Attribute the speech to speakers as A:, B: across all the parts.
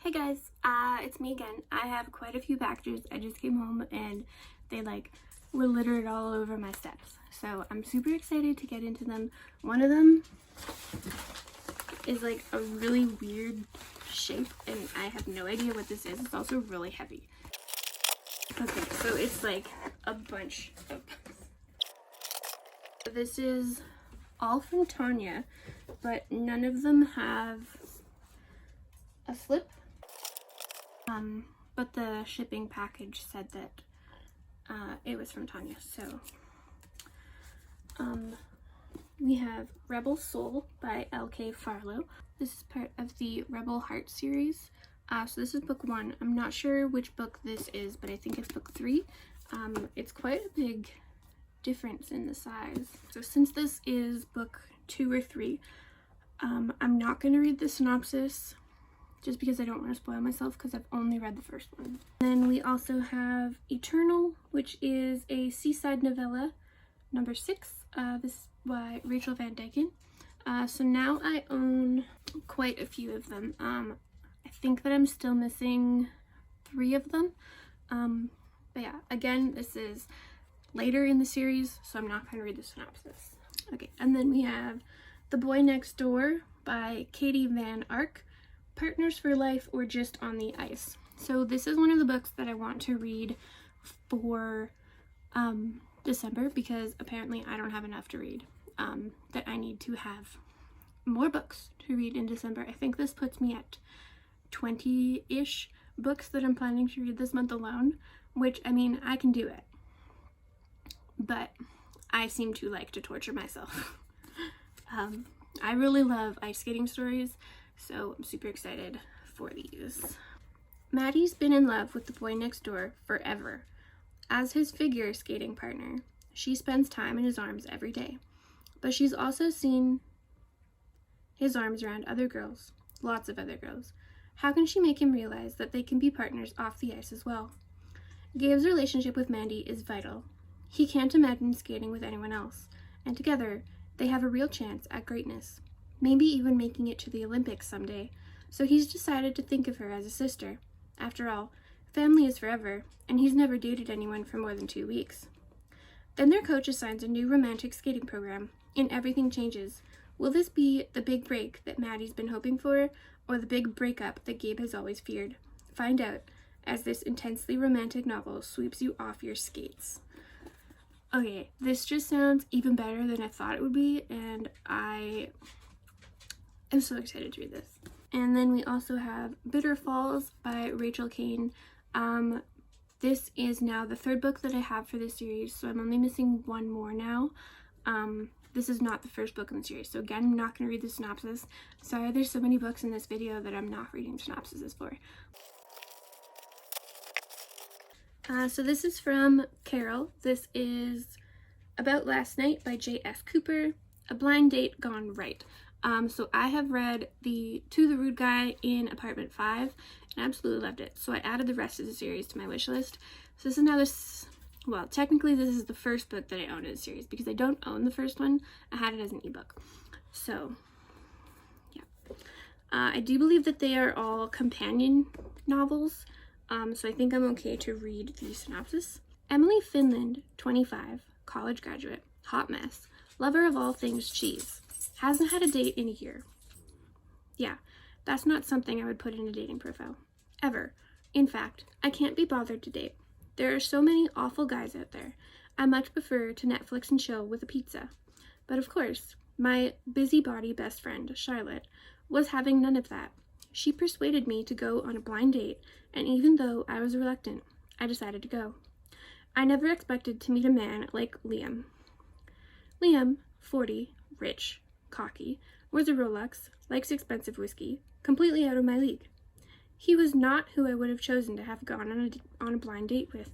A: Hey guys, it's me again. I have quite a few packages. I just came home and they were littered all over my steps. So I'm super excited to get into them. One of them is like a really weird shape and I have no idea what this is. It's also really heavy. Okay, so it's like a bunch of books. This is all from Tanya, but none of them have a slip. But the shipping package said that it was from Tanya. So we have Rebel Soul by L.K. Farlow. This is part of the Rebel Heart series. So this is book 1. I'm not sure which book this is, but I think it's book 3. It's quite a big difference in the size. So since this is book 2 or 3, I'm not going to read the synopsis just because I don't want to spoil myself because I've only read the first one. Then we also have Eternal, which is a seaside novella, number 6. This is by Rachel Van Dyken. So now I own quite a few of them. I think that I'm still missing 3 of them. But yeah, again, this is later in the series, so I'm not going to read the synopsis. Okay, and then we have The Boy Next Door by Katie Van Ark. Partners for Life or Just on the Ice. So this is one of the books that I want to read for December because apparently I don't have enough to read. That I need to have more books to read in December. I think this puts me at 20-ish books that I'm planning to read this month alone, which, I mean, I can do it. But I seem to like to torture myself. I really love ice skating stories, so I'm super excited for these. Maddie's been in love with the boy next door forever. As his figure skating partner, she spends time in his arms every day. But she's also seen his arms around other girls, lots of other girls. How can she make him realize that they can be partners off the ice as well? Gabe's relationship with Mandy is vital. He can't imagine skating with anyone else, and together they have a real chance at greatness. Maybe even making it to the Olympics someday, so he's decided to think of her as a sister. After all, family is forever, and he's never dated anyone for more than 2 weeks. Then their coach assigns a new romantic skating program, and everything changes. Will this be the big break that Maddie's been hoping for, or the big breakup that Gabe has always feared? Find out as this intensely romantic novel sweeps you off your skates. Okay, this just sounds even better than I thought it would be, and I'm so excited to read this. And then we also have Bitter Falls by Rachel Kane. This is now the 3rd book that I have for this series, so I'm only missing 1 more now. This is not the first book in the series, so again, I'm not going to read the synopsis. Sorry, there's so many books in this video that I'm not reading synopsises for. So this is from Carol. This is About Last Night by J.F. Cooper. A blind date gone right. So I have read To the Rude Guy in Apartment 5 and absolutely loved it. So I added the rest of the series to my wish list. So this is now well, technically this is the first book that I own in the series because I don't own the first one. I had it as an ebook. So, yeah. I do believe that they are all companion novels. So I think I'm okay to read the synopsis. Emily Finland, 25, college graduate, hot mess, lover of all things cheese. Hasn't had a date in a year. Yeah, that's not something I would put in a dating profile. Ever. In fact, I can't be bothered to date. There are so many awful guys out there. I much prefer to Netflix and chill with a pizza. But of course, my busybody best friend, Charlotte, was having none of that. She persuaded me to go on a blind date, and even though I was reluctant, I decided to go. I never expected to meet a man like Liam. Liam, 40, rich, cocky, wears a Rolex, likes expensive whiskey, completely out of my league. He was not who I would have chosen to have gone on a blind date with.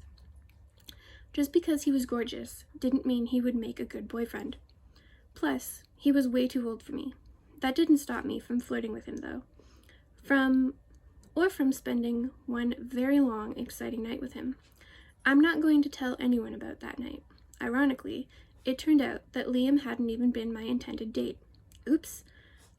A: Just because he was gorgeous didn't mean he would make a good boyfriend. Plus, he was way too old for me. That didn't stop me from flirting with him, though. From spending one very long, exciting night with him. I'm not going to tell anyone about that night. Ironically, it turned out that Liam hadn't even been my intended date. Oops.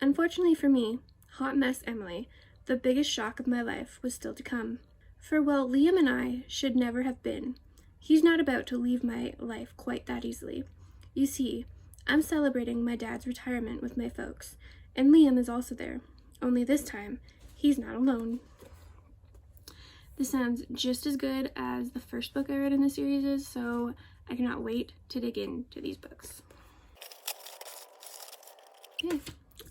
A: Unfortunately for me, hot mess Emily The biggest shock of my life was still to come. For while Liam and I should never have been, he's not about to leave my life quite that easily. You see, I'm celebrating my dad's retirement with my folks, and Liam is also there. Only this time, he's not alone. This sounds just as good as the first book I read in the series is, so I cannot wait to dig into these books. Okay,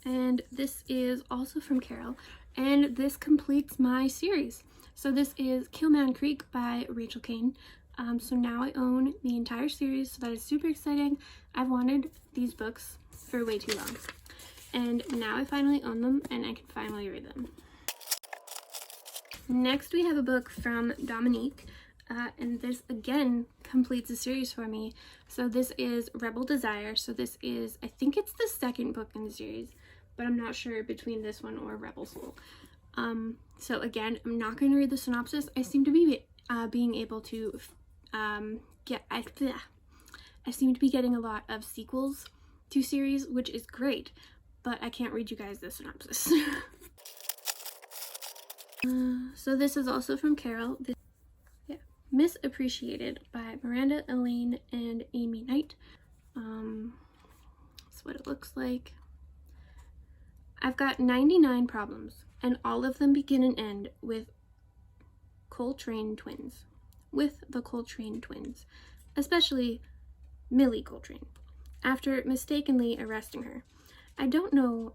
A: and this is also from Carol, and this completes my series. So this is Killman Creek by Rachel Caine. So now I own the entire series, so that is super exciting. I've wanted these books for way too long, and now I finally own them and I can finally read them. Next we have a book from Dominique, and this again completes a series for me. So this is Rebel Desire. So this is, I think it's the second book in the series, but I'm not sure between this one or Rebel Soul. So again, I'm not going to read the synopsis. I seem to be being able to I seem to be getting a lot of sequels to series, which is great, but I can't read you guys the synopsis. So this is also from Carol. Misappreciated by Miranda Elaine and Amy Knight. That's what it looks like. I've got 99 problems, and all of them begin and end with Coltrane twins. With the Coltrane twins, especially Millie Coltrane, after mistakenly arresting her. I don't know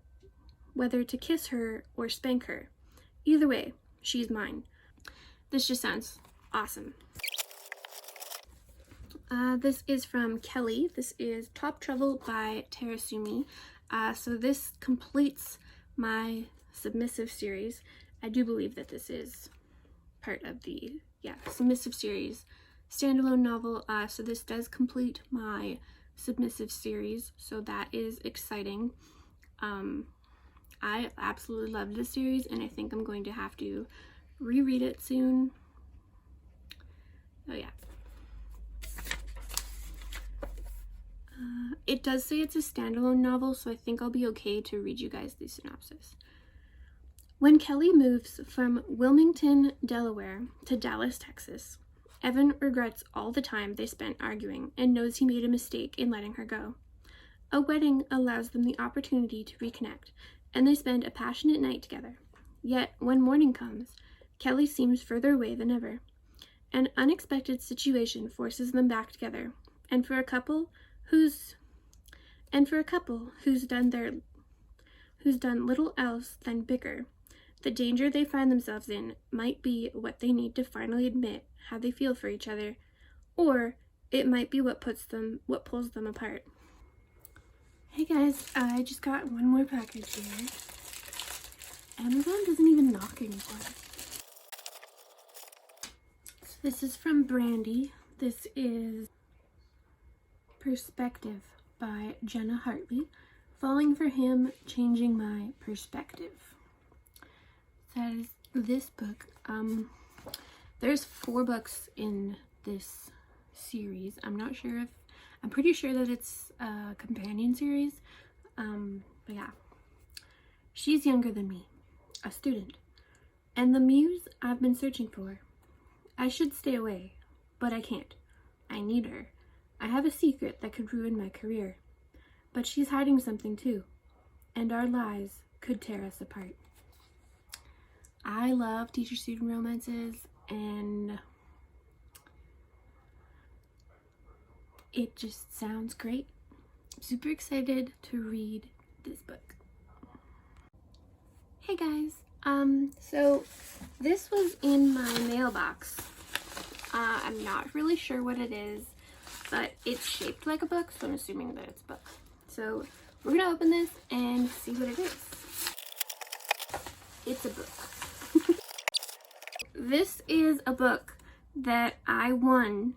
A: whether to kiss her or spank her. Either way, she's mine. This just sounds awesome. This is from Kelly. This is Top Trouble by Tara Sumi. So this completes my submissive series. I do believe that this is part of the submissive series standalone novel. So this does complete my submissive series, so that is exciting. I absolutely loved this series, and I think I'm going to have to reread it soon. Oh yeah. It does say it's a standalone novel, so I think I'll be okay to read you guys the synopsis. When Kelly moves from Wilmington, Delaware to Dallas, Texas, Evan regrets all the time they spent arguing and knows he made a mistake in letting her go. A wedding allows them the opportunity to reconnect, and they spend a passionate night together. Yet, when morning comes, Kelly seems further away than ever. An unexpected situation forces them back together, and for a couple who's done little else than bicker, the danger they find themselves in might be what they need to finally admit how they feel for each other, or it might be what pulls them apart. Hey guys, I just got one more package here. Amazon doesn't even knock anymore. So this is from Brandy. This is Perspective by Jenna Hartley. Falling for Him, Changing My Perspective. That is this book. There's 4 books in this series. I'm pretty sure that it's a companion series. But yeah. She's younger than me, a student, and the muse I've been searching for. I should stay away, but I can't. I need her. I have a secret that could ruin my career. But she's hiding something too, and our lies could tear us apart. I love teacher-student romances, and it just sounds great. I'm super excited to read this book. Hey guys, so this was in my mailbox. I'm not really sure what it is, but it's shaped like a book, so I'm assuming that it's a book. So we're gonna open this and see what it is. It's a book. This is a book that I won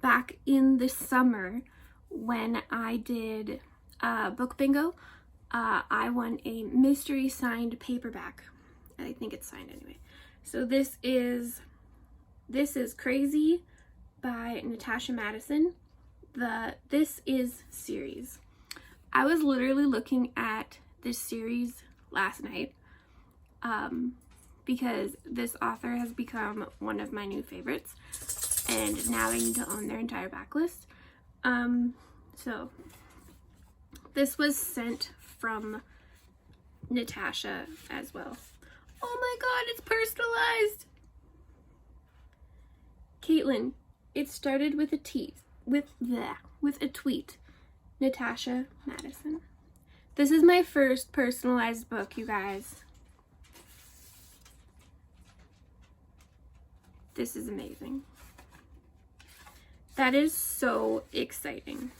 A: back in the summer when I did book bingo. I won a mystery signed paperback. I think it's signed anyway. So this is Crazy by Natasha Madison. The This Is series. I was literally looking at this series last night, because this author has become one of my new favorites, and now I need to own their entire backlist. So this was sent from Natasha as well. Oh my god, it's personalized! Caitlin, it started with a tweet. Natasha Madison. This is my first personalized book, you guys. This is amazing. That is so exciting.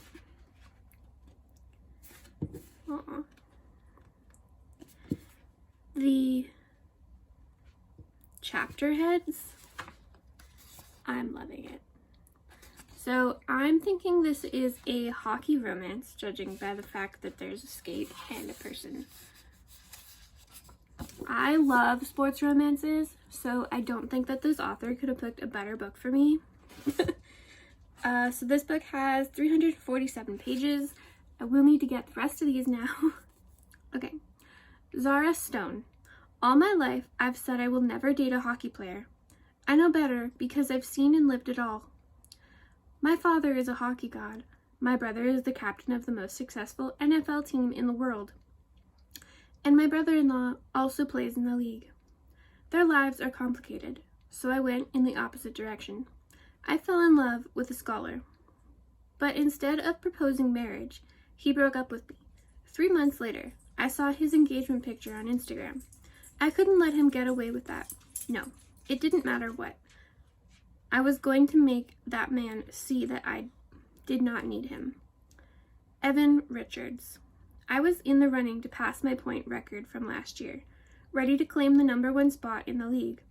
A: The chapter heads, I'm loving it. So I'm thinking this is a hockey romance, judging by the fact that there's a skate and a person. I love sports romances, so I don't think that this author could have picked a better book for me. So this book has 347 pages. I will need to get the rest of these now. Okay. Zara Stone. All my life, I've said I will never date a hockey player. I know better because I've seen and lived it all. My father is a hockey god. My brother is the captain of the most successful NFL team in the world. And my brother-in-law also plays in the league. Their lives are complicated, so I went in the opposite direction. I fell in love with a scholar. But instead of proposing marriage, he broke up with me. 3 months later, I saw his engagement picture on Instagram. I couldn't let him get away with that. No, it didn't matter what. I was going to make that man see that I did not need him. Evan Richards. I was in the running to pass my point record from last year, ready to claim the #1 spot in the league.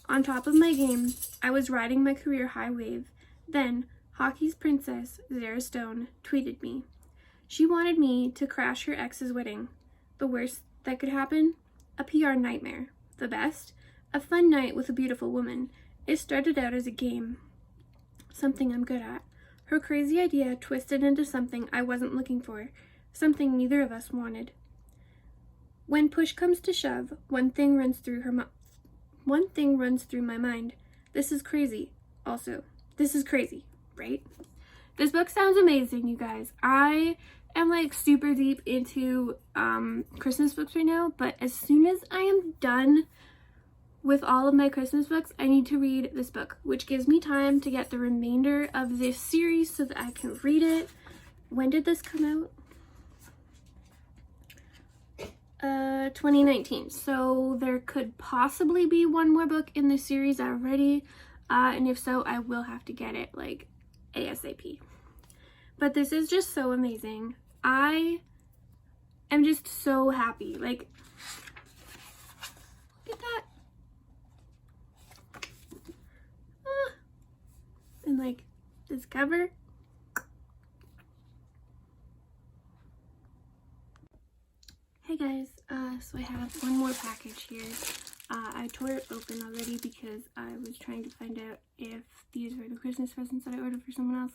A: On top of my game, I was riding my career high wave. Then, hockey's princess, Zara Stone, tweeted me. She wanted me to crash her ex's wedding. The worst that could happen? A PR nightmare. The best? A fun night with a beautiful woman. It started out as a game. Something I'm good at. Her crazy idea twisted into something I wasn't looking for. Something neither of us wanted. When push comes to shove, one thing runs through my mind. This is crazy. Also, this is crazy, right? This book sounds amazing, you guys. I am like super deep into Christmas books right now, but as soon as I am done with all of my Christmas books, I need to read this book, which gives me time to get the remainder of this series so that I can read it. When did this come out? 2019. So there could possibly be one more book in this series already, and if so, I will have to get it like ASAP. But this is just so amazing. I am just so happy. Like, look at that. And like this cover. Hey guys, so I have one more package here. I tore it open already because I was trying to find out if these were the Christmas presents that I ordered for someone else,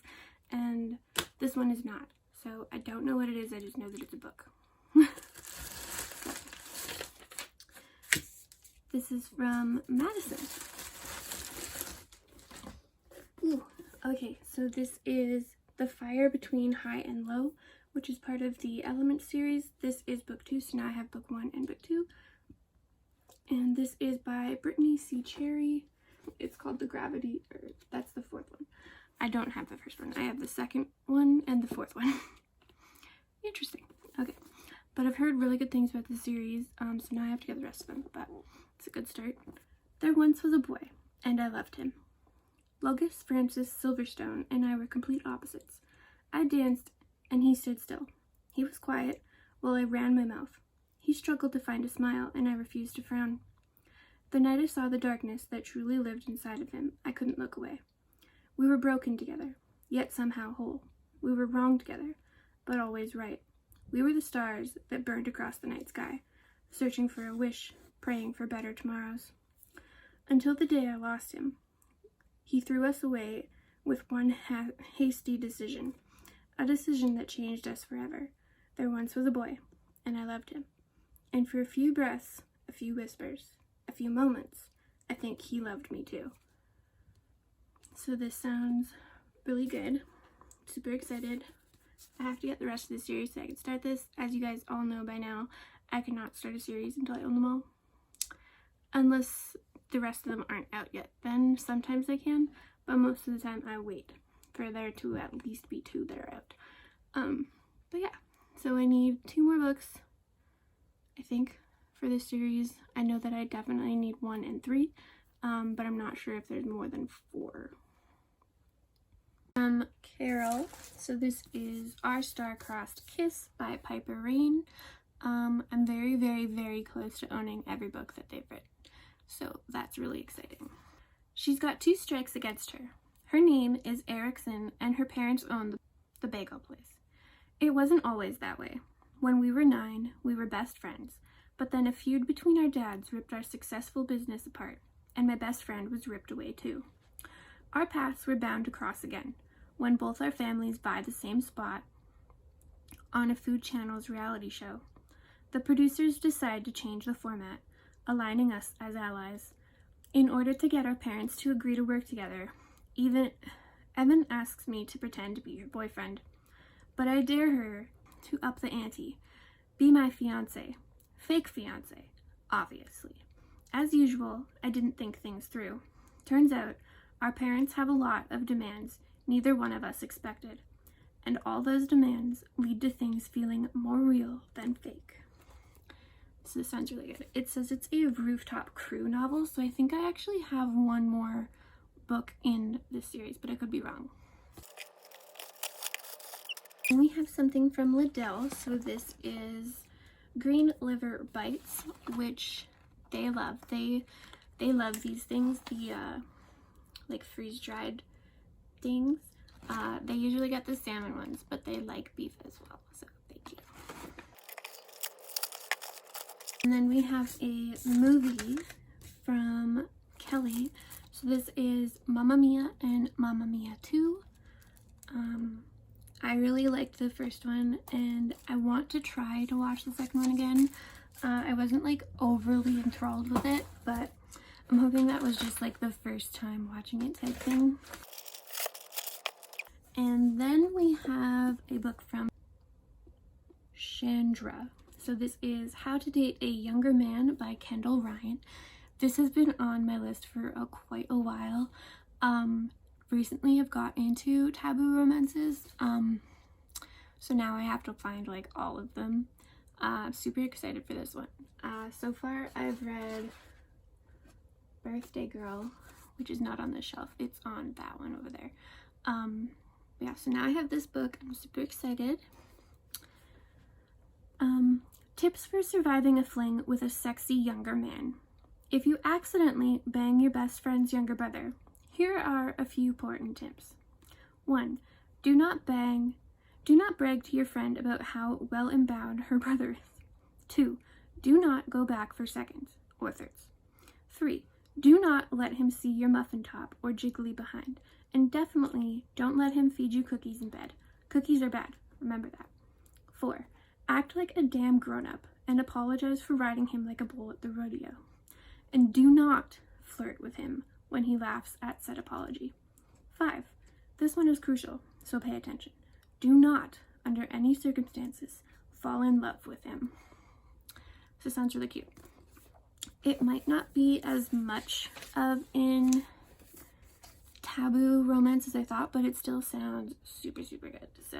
A: and this one is not. So I don't know what it is, I just know that it's a book. This is from Madison. Ooh, okay, so this is The Fire Between High and Low, which is part of the Element series. This is book 2, so now I have book 1 and book 2. And this is by Brittany C. Cherry. It's called The Gravity, or that's the 4th one. I don't have the first one. I have the 2nd one and the 4th one. Interesting. Okay. But I've heard really good things about this series, so now I have to get the rest of them, but it's a good start. There once was a boy, and I loved him. Logus Francis Silverstone and I were complete opposites. I danced, and he stood still. He was quiet, while I ran my mouth. He struggled to find a smile, and I refused to frown. The night I saw the darkness that truly lived inside of him, I couldn't look away. We were broken together, yet somehow whole. We were wrong together, but always right. We were the stars that burned across the night sky, searching for a wish, praying for better tomorrows. Until the day I lost him. He threw us away with one hasty decision. A decision that changed us forever. There once was a boy, and I loved him. And for a few breaths, a few whispers, a few moments. I think he loved me too. So this sounds really good. Super excited. I have to get the rest of the series so I can start this. As you guys all know by now, I cannot start a series until I own them all. Unless the rest of them aren't out yet. Then sometimes I can, but most of the time I wait for there to at least be 2 that are out. But yeah, so I need 2 more books, I think, for this series. I know that I definitely need 1 and 3, but I'm not sure if there's more than 4. Carol. So this is Our Star-Crossed Kiss by Piper Rain. I'm very, very, very close to owning every book that they've written, so that's really exciting. She's got 2 strikes against her. Her name is Erickson, and her parents own the bagel place. It wasn't always that way. When we were 9, we were best friends, but then a feud between our dads ripped our successful business apart, and my best friend was ripped away too. Our paths were bound to cross again, when both our families buy the same spot on a Food Channel's reality show. The producers decide to change the format, aligning us as allies. In order to get our parents to agree to work together, Evan asks me to pretend to be her boyfriend, but I dare her to up the ante, be my fiancé. Fake fiancé, obviously. As usual, I didn't think things through. Turns out, our parents have a lot of demands neither one of us expected, and all those demands lead to things feeling more real than fake. So this sounds really good. It says it's a Rooftop Crew novel, so I think I actually have 1 more book in this series, but I could be wrong. And we have something from Liddell. So this is Green Liver Bites, which they love. They love these things, the like freeze-dried things. They usually get the salmon ones, but they like beef as well, so thank you. And then we have a movie from Kelly. So this is Mamma Mia and Mamma Mia 2. I really liked the first one, and I want to try to watch the second one again. I wasn't like overly enthralled with it, but I'm hoping that was just like the first time watching it type thing. And then we have a book from Chandra. So this is How to Date a Younger Man by Kendall Ryan. This has been on my list for quite a while. Recently I've got into taboo romances, so now I have to find like all of them. Super excited for this one. So far I've read Birthday Girl, which is not on this shelf. It's on that one over there. Yeah, so now I have this book. I'm super excited. Tips for surviving a fling with a sexy younger man. If you accidentally bang your best friend's younger brother, here are a few important tips. 1. Do not brag to your friend about how well endowed her brother is. 2. Do not go back for seconds or thirds. 3. Do not let him see your muffin top or jiggly behind. And definitely don't let him feed you cookies in bed. Cookies are bad, remember that. 4. Act like a damn grown-up and apologize for riding him like a bull at the rodeo. And do not flirt with him when he laughs at said apology. 5. This one is crucial, so pay attention. Do not, under any circumstances, fall in love with him. So it sounds really cute. It might not be as much of an taboo romance as I thought, but it still sounds super, super good. So